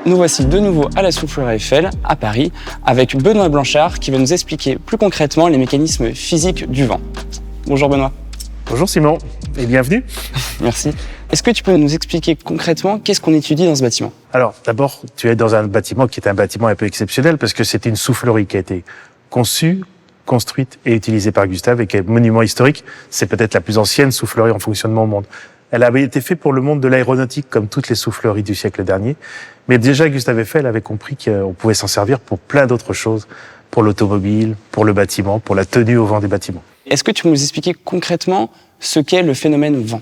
nous voici de nouveau à la soufflerie Eiffel, à Paris, avec Benoît Blanchard qui va nous expliquer plus concrètement les mécanismes physiques du vent. Bonjour Benoît. Bonjour Simon, et bienvenue. Merci. Est-ce que tu peux nous expliquer concrètement qu'est-ce qu'on étudie dans ce bâtiment? Alors d'abord, tu es dans un bâtiment qui est un bâtiment un peu exceptionnel parce que c'est une soufflerie qui a été conçue, construite et utilisée par Gustave et qui est monument historique. C'est peut-être la plus ancienne soufflerie en fonctionnement au monde. Elle avait été faite pour le monde de l'aéronautique comme toutes les souffleries du siècle dernier. Mais déjà, Gustave Eiffel avait compris qu'on pouvait s'en servir pour plein d'autres choses. Pour l'automobile, pour le bâtiment, pour la tenue au vent des bâtiments. Est-ce que tu peux nous expliquer concrètement ce qu'est le phénomène vent?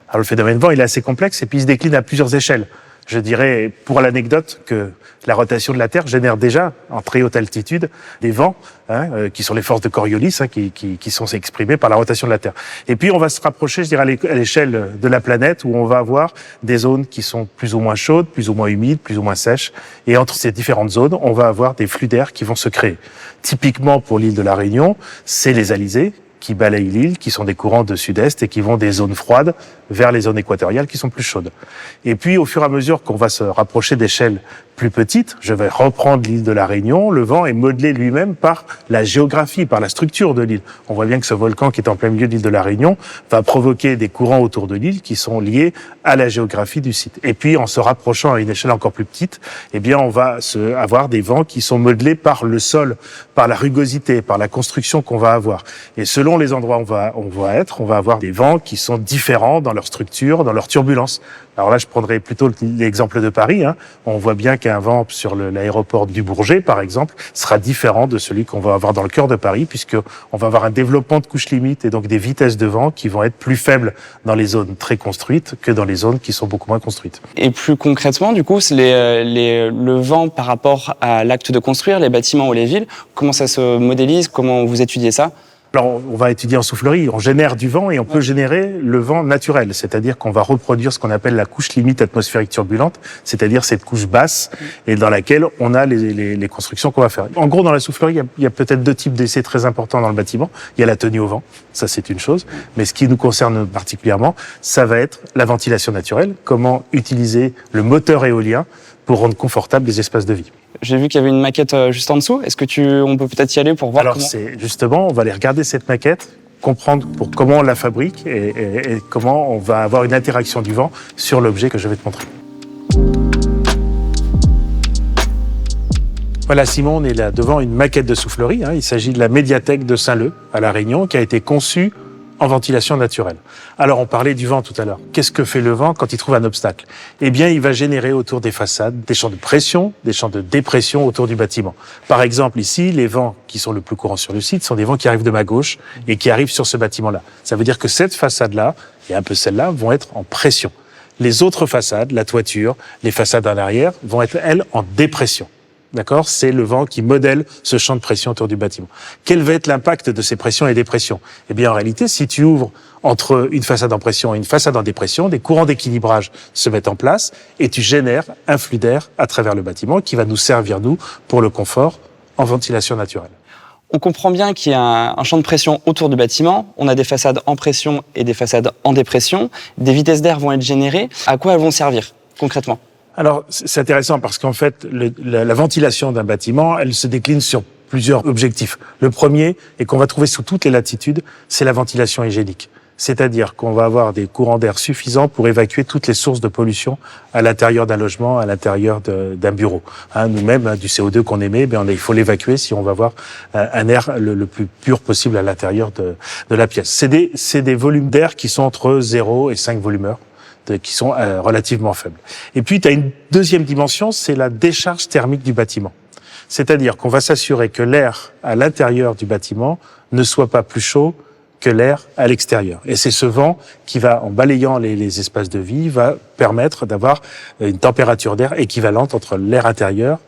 Alors le phénomène vent, il est assez complexe et puis il se décline à plusieurs échelles. Je dirais, pour l'anecdote, que la rotation de la Terre génère déjà, en très haute altitude, des vents, qui sont les forces de Coriolis, qui sont exprimées par la rotation de la Terre. Et puis, on va se rapprocher, je dirais, à l'échelle de la planète, où on va avoir des zones qui sont plus ou moins chaudes, plus ou moins humides, plus ou moins sèches. Et entre ces différentes zones, on va avoir des flux d'air qui vont se créer. Typiquement, pour l'île de la Réunion, c'est les alizés qui balayent l'île, qui sont des courants de sud-est et qui vont des zones froides vers les zones équatoriales qui sont plus chaudes. Et puis, au fur et à mesure qu'on va se rapprocher d'échelles plus petites, je vais reprendre l'île de la Réunion, le vent est modelé lui-même par la géographie, par la structure de l'île. On voit bien que ce volcan qui est en plein milieu de l'île de la Réunion va provoquer des courants autour de l'île qui sont liés à la géographie du site. Et puis, en se rapprochant à une échelle encore plus petite, eh bien, on va avoir des vents qui sont modelés par le sol, par la rugosité, par la construction qu'on va avoir. Et selon les endroits où on va avoir des vents qui sont différents dans leur structure, dans leur turbulence. Alors là, je prendrais plutôt l'exemple de Paris. On voit bien qu'un vent sur l'aéroport du Bourget, par exemple, sera différent de celui qu'on va avoir dans le cœur de Paris, puisque on va avoir un développement de couches limites et donc des vitesses de vent qui vont être plus faibles dans les zones très construites que dans les zones qui sont beaucoup moins construites. Et plus concrètement, du coup, le vent par rapport à l'acte de construire les bâtiments ou les villes, comment ça se modélise, comment vous étudiez ça? Alors, on va étudier en soufflerie, on génère du vent et on peut générer le vent naturel, c'est-à-dire qu'on va reproduire ce qu'on appelle la couche limite atmosphérique turbulente, c'est-à-dire cette couche basse et dans laquelle on a les constructions qu'on va faire. En gros, dans la soufflerie, il y a peut-être deux types d'essais très importants dans le bâtiment. Il y a la tenue au vent, ça c'est une chose, mais ce qui nous concerne particulièrement, ça va être la ventilation naturelle, comment utiliser le moteur éolien pour rendre confortables les espaces de vie. J'ai vu qu'il y avait une maquette juste en dessous. Est-ce que on peut peut-être y aller pour voir Alors, comment... c'est justement, on va aller regarder cette maquette, comprendre comment on la fabrique et comment on va avoir une interaction du vent sur l'objet que je vais te montrer. Voilà, Simon, on est là devant une maquette de soufflerie. Il s'agit de la médiathèque de Saint-Leu, à La Réunion, qui a été conçue en ventilation naturelle. Alors, on parlait du vent tout à l'heure. Qu'est-ce que fait le vent quand il trouve un obstacle? Eh bien, il va générer autour des façades des champs de pression, des champs de dépression autour du bâtiment. Par exemple, ici, les vents qui sont le plus courants sur le site sont des vents qui arrivent de ma gauche et qui arrivent sur ce bâtiment-là. Ça veut dire que cette façade-là, et un peu celle-là, vont être en pression. Les autres façades, la toiture, les façades en arrière, vont être, elles, en dépression. D'accord? C'est le vent qui modèle ce champ de pression autour du bâtiment. Quel va être l'impact de ces pressions et dépressions? Eh bien, en réalité, si tu ouvres entre une façade en pression et une façade en dépression, des courants d'équilibrage se mettent en place et tu génères un flux d'air à travers le bâtiment qui va nous servir, nous, pour le confort en ventilation naturelle. On comprend bien qu'il y a un champ de pression autour du bâtiment. On a des façades en pression et des façades en dépression. Des vitesses d'air vont être générées. À quoi elles vont servir, concrètement? Alors, c'est intéressant parce qu'en fait, la ventilation d'un bâtiment, elle se décline sur plusieurs objectifs. Le premier, et qu'on va trouver sous toutes les latitudes, c'est la ventilation hygiénique. C'est-à-dire qu'on va avoir des courants d'air suffisants pour évacuer toutes les sources de pollution à l'intérieur d'un logement, à l'intérieur d'un bureau. Nous-mêmes, du CO2 qu'on émet, il faut l'évacuer si on va avoir un air le plus pur possible à l'intérieur de la pièce. C'est des volumes d'air qui sont entre 0 et 5 volumeurs, qui sont relativement faibles. Et puis, tu as une deuxième dimension, c'est la décharge thermique du bâtiment. C'est-à-dire qu'on va s'assurer que l'air à l'intérieur du bâtiment ne soit pas plus chaud que l'air à l'extérieur. Et c'est ce vent qui va, en balayant les espaces de vie, va permettre d'avoir une température d'air équivalente entre l'air intérieur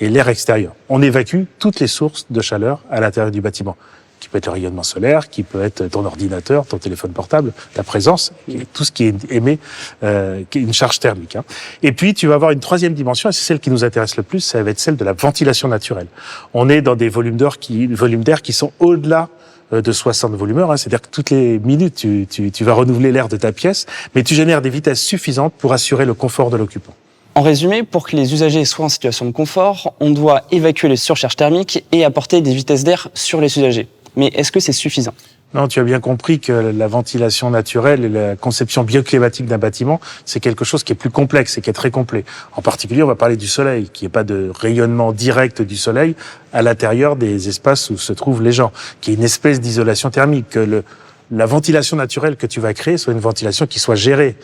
et l'air extérieur. On évacue toutes les sources de chaleur à l'intérieur du bâtiment, qui peut être le rayonnement solaire, qui peut être ton ordinateur, ton téléphone portable, ta présence, tout ce qui émet qui est une charge thermique. Et puis, tu vas avoir une troisième dimension, et c'est celle qui nous intéresse le plus, ça va être celle de la ventilation naturelle. On est dans des volumes d'air qui sont au-delà de 60 volumeurs, c'est-à-dire que toutes les minutes, tu vas renouveler l'air de ta pièce, mais tu génères des vitesses suffisantes pour assurer le confort de l'occupant. En résumé, pour que les usagers soient en situation de confort, on doit évacuer les surcharges thermiques et apporter des vitesses d'air sur les usagers. Mais est-ce que c'est suffisant ? Non, tu as bien compris que la ventilation naturelle et la conception bioclimatique d'un bâtiment, c'est quelque chose qui est plus complexe et qui est très complet. En particulier, on va parler du soleil, qu'il n'y ait pas de rayonnement direct du soleil à l'intérieur des espaces où se trouvent les gens, qu'il y ait une espèce d'isolation thermique, que la ventilation naturelle que tu vas créer soit une ventilation qui soit gérée,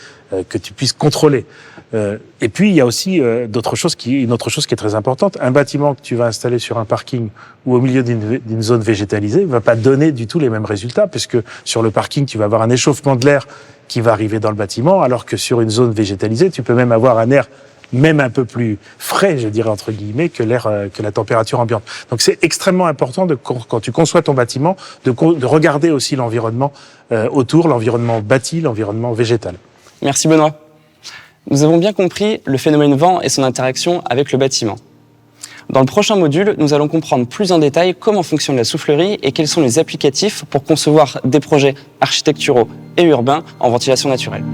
que tu puisses contrôler. Et puis, il y a aussi une autre chose qui est très importante. Un bâtiment que tu vas installer sur un parking ou au milieu d'une zone végétalisée va pas donner du tout les mêmes résultats, puisque sur le parking, tu vas avoir un échauffement de l'air qui va arriver dans le bâtiment, alors que sur une zone végétalisée, tu peux même avoir un air même un peu plus frais, je dirais entre guillemets, que la température ambiante. Donc c'est extrêmement important quand tu conçois ton bâtiment, de regarder aussi l'environnement autour, l'environnement bâti, l'environnement végétal. Merci Benoît. Nous avons bien compris le phénomène vent et son interaction avec le bâtiment. Dans le prochain module, nous allons comprendre plus en détail comment fonctionne la soufflerie et quels sont les applicatifs pour concevoir des projets architecturaux et urbains en ventilation naturelle.